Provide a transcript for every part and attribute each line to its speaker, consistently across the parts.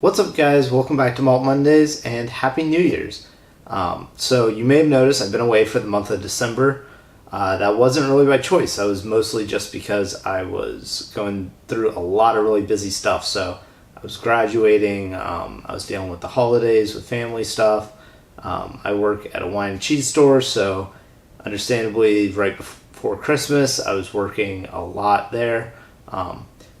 Speaker 1: What's up, guys? Welcome back to Malt Mondays and Happy New Year's. So you may have noticed I've been away for the month of December. That wasn't really by choice. That was mostly just because I was going through a lot of really busy stuff. So I was graduating, I was dealing with the holidays, with family stuff. I work at a wine and cheese store, so understandably right before Christmas I was working a lot there.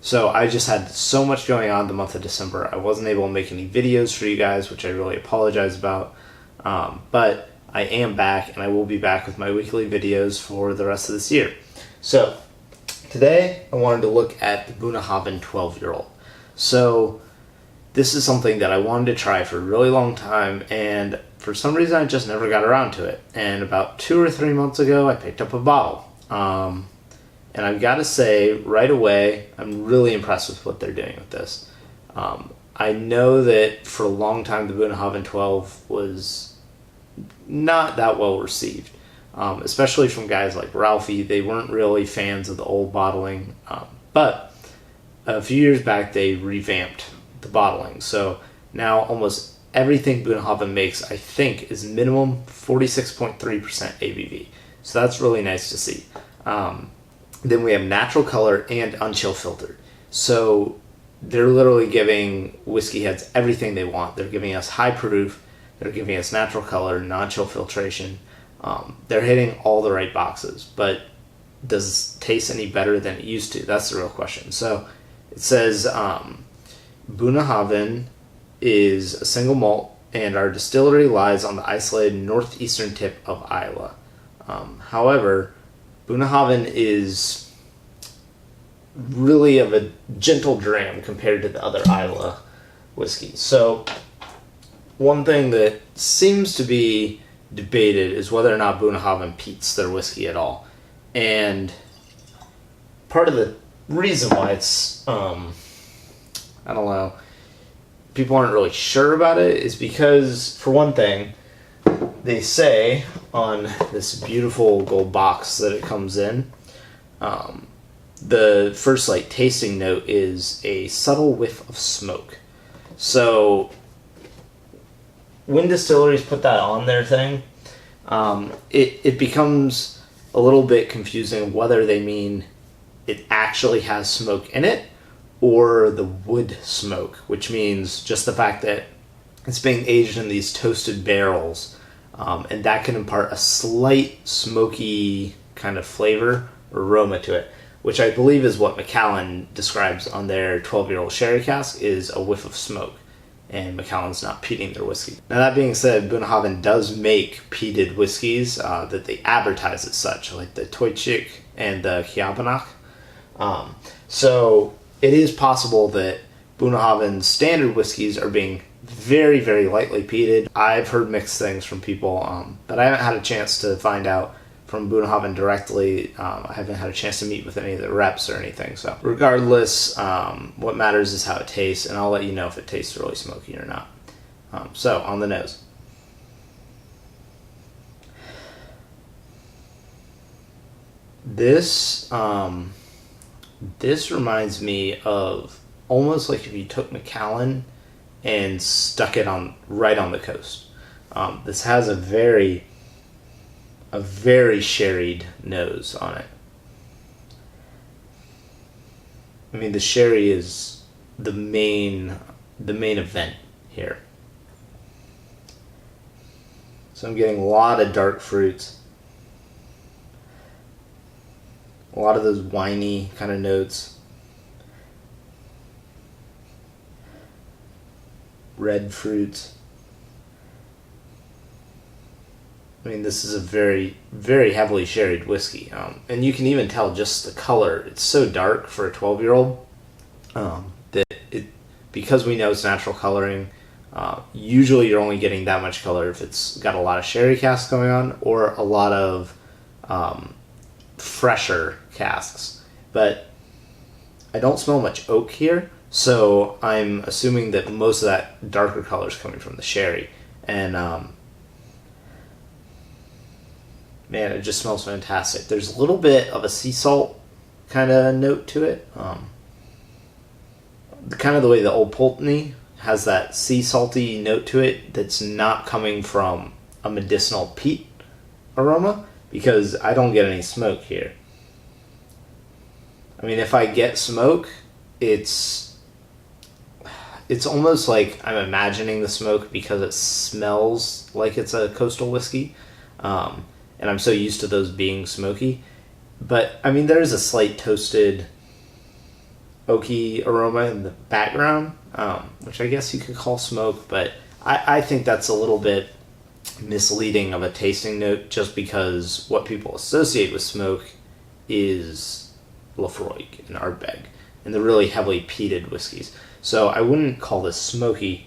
Speaker 1: So I just had so much going on the month of December. I wasn't able to make any videos for you guys, which I really apologize about. But I am back, and I will be back with my weekly videos for the rest of this year. So today I wanted to look at the Bunnahabhain 12-year-old. So this is something that I wanted to try for a really long time, and for some reason I just never got around to it. And about 2 or 3 months ago I picked up a bottle. And I've got to say, right away, I'm really impressed with what they're doing with this. I know that for a long time, the Bunnahabhain 12 was not that well received, especially from guys like Ralphie. They weren't really fans of the old bottling, but a few years back, they revamped the bottling. So now almost everything Bunnahabhain makes, I think, is minimum 46.3% ABV. So that's really nice to see. Then we have natural color and unchill filtered. So they're literally giving whiskey heads everything they want. They're giving us high proof, they're giving us natural color, non-chill filtration. They're hitting all the right boxes, but does it taste any better than it used to? That's the real question. So it says Bunnahabhain is a single malt, and our distillery lies on the isolated northeastern tip of Iowa. However, Bunnahabhain is really of a gentle dram compared to the other Iowa whiskeys. So one thing that seems to be debated is whether or not Bunnahabhain peats their whiskey at all. And part of the reason why it's, I don't know, people aren't really sure about it is because, for one thing, they say on this beautiful gold box that it comes in, the first tasting note is a subtle whiff of smoke. So when distilleries put that on their thing, it becomes a little bit confusing whether they mean it actually has smoke in it or the wood smoke, which means just the fact that it's being aged in these toasted barrels. And that can impart a slight smoky kind of flavor or aroma to it, which I believe is what Macallan describes on their 12-year-old sherry cask, is a whiff of smoke. And Macallan's not peating their whiskey. Now, that being said, Bunnahabhain does make peated whiskeys that they advertise as such, like the Toychik and the Kiabanach. So it is possible that Bunnahabhain's standard whiskeys are being very, very lightly peated. I've heard mixed things from people, but I haven't had a chance to find out from Bunnahabhain directly. I haven't had a chance to meet with any of the reps or anything. So regardless, what matters is how it tastes, and I'll let you know if it tastes really smoky or not. So on the nose. This reminds me of almost like if you took Macallan and stuck it right on the coast. This has a very sherried nose on it. I mean, the sherry is the main event here. So I'm getting a lot of dark fruits, a lot of those winey kind of notes. Red fruits. I mean, this is a very, very heavily sherried whiskey. And you can even tell just the color. It's so dark for a 12-year-old that because we know it's natural coloring, usually you're only getting that much color if it's got a lot of sherry casks going on or a lot of fresher casks. But I don't smell much oak here. So I'm assuming that most of that darker color is coming from the sherry. And man, it just smells fantastic. There's a little bit of a sea salt kind of note to it. Kind of the way the Old Pulteney has that sea salty note to it that's not coming from a medicinal peat aroma, because I don't get any smoke here. I mean, if I get smoke, it's almost like I'm imagining the smoke because it smells like it's a coastal whiskey, and I'm so used to those being smoky. But I mean, there is a slight toasted oaky aroma in the background, which I guess you could call smoke, but I think that's a little bit misleading of a tasting note, just because what people associate with smoke is Laphroaig and Ardbeg and the really heavily peated whiskeys. So I wouldn't call this smoky,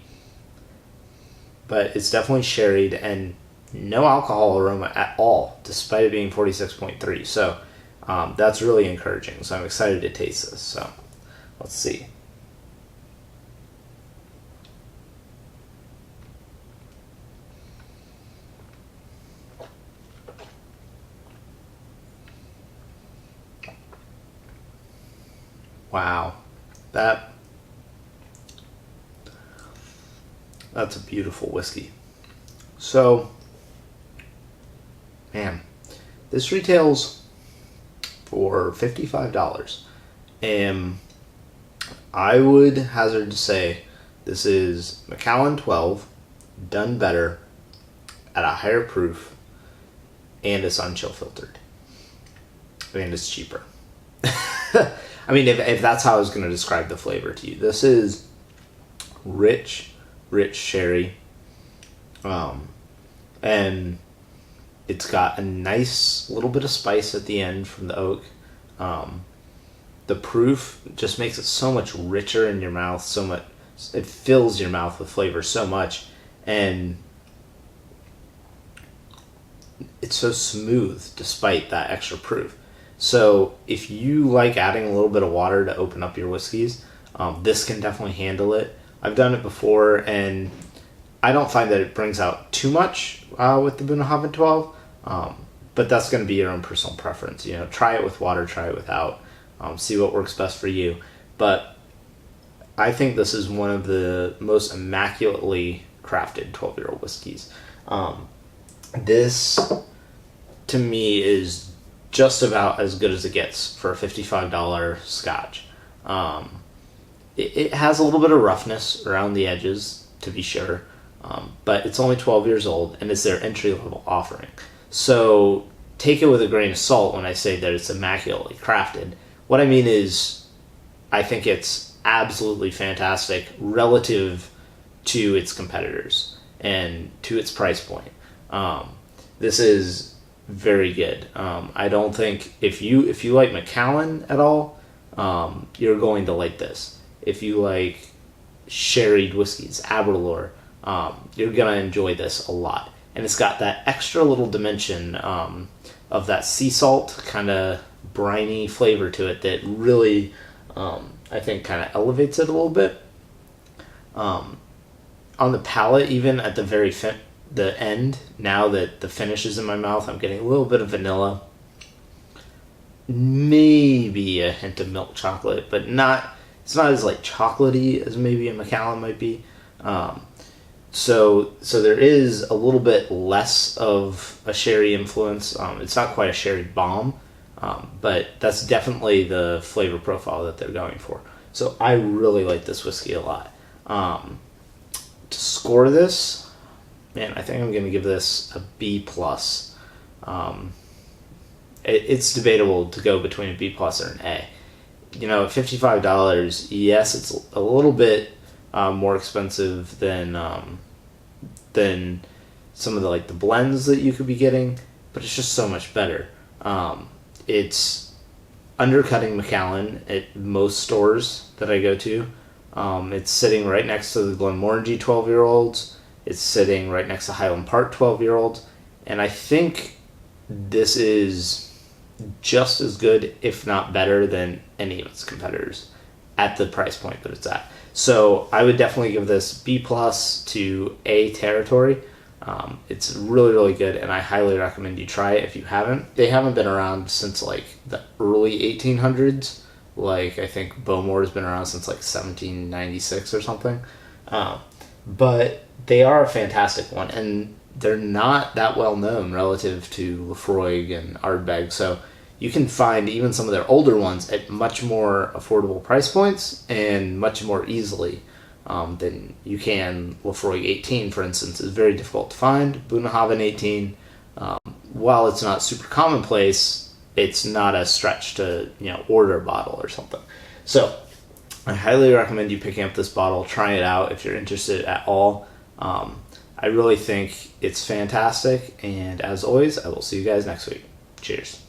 Speaker 1: but it's definitely sherried and no alcohol aroma at all, despite it being 46.3. So that's really encouraging. So I'm excited to taste this. So let's see. Wow, that's a beautiful whiskey. So, man, this retails for $55, and I would hazard to say this is Macallan 12 done better at a higher proof, and it's unchill filtered, and it's cheaper. I mean, if that's how I was going to describe the flavor to you, this is rich sherry, and it's got a nice little bit of spice at the end from the oak. The proof just makes it so much richer in your mouth, it fills your mouth with flavor so much, and it's so smooth despite that extra proof. So if you like adding a little bit of water to open up your whiskeys, this can definitely handle it. I've done it before, and I don't find that it brings out too much with the Bunnahabhain 12, but that's going to be your own personal preference. You know, try it with water, try it without, see what works best for you. But I think this is one of the most immaculately crafted 12-year-old whiskeys. This, to me, is just about as good as it gets for a $55 scotch. It has a little bit of roughness around the edges, to be sure, but it's only 12 years old, and it's their entry-level offering. So take it with a grain of salt when I say that it's immaculately crafted. What I mean is, I think it's absolutely fantastic relative to its competitors and to its price point. This is very good. I don't think if you like Macallan at all, you're going to like this. If you like sherried whiskeys, Aberlour, you're gonna enjoy this a lot. And it's got that extra little dimension of that sea salt kind of briny flavor to it that really, I think, kind of elevates it a little bit. On the palate, even at the end, now that the finish is in my mouth, I'm getting a little bit of vanilla, maybe a hint of milk chocolate, but it's not as like chocolatey as maybe a Macallan might be. So there is a little bit less of a sherry influence. It's not quite a sherry bomb, but that's definitely the flavor profile that they're going for. So I really like this whiskey a lot. To score this, man, I think I'm going to give this a B+. It's debatable to go between a B+ or an A. You know, at $55, yes, it's a little bit more expensive than some of the blends that you could be getting, but it's just so much better. It's undercutting Macallan at most stores that I go to. It's sitting right next to the Glenmorangie 12-year-olds. It's sitting right next to Highland Park 12-year-olds. And I think this is just as good, if not better, than any of its competitors at the price point that it's at. So I would definitely give this B+ to A territory. It's really, really good, and I highly recommend you try it if you haven't. They haven't been around since the early 1800s. I think Bowmore has been around since 1796 or something. But they are a fantastic one, and they're not that well known relative to Lafroig and Ardbeg. So you can find even some of their older ones at much more affordable price points and much more easily than you can. Lafroig 18, for instance, is very difficult to find. Bunnahabhain 18, while it's not super commonplace, it's not a stretch to order a bottle or something. So I highly recommend you picking up this bottle, trying it out if you're interested at all. I really think it's fantastic, and as always, I will see you guys next week. Cheers.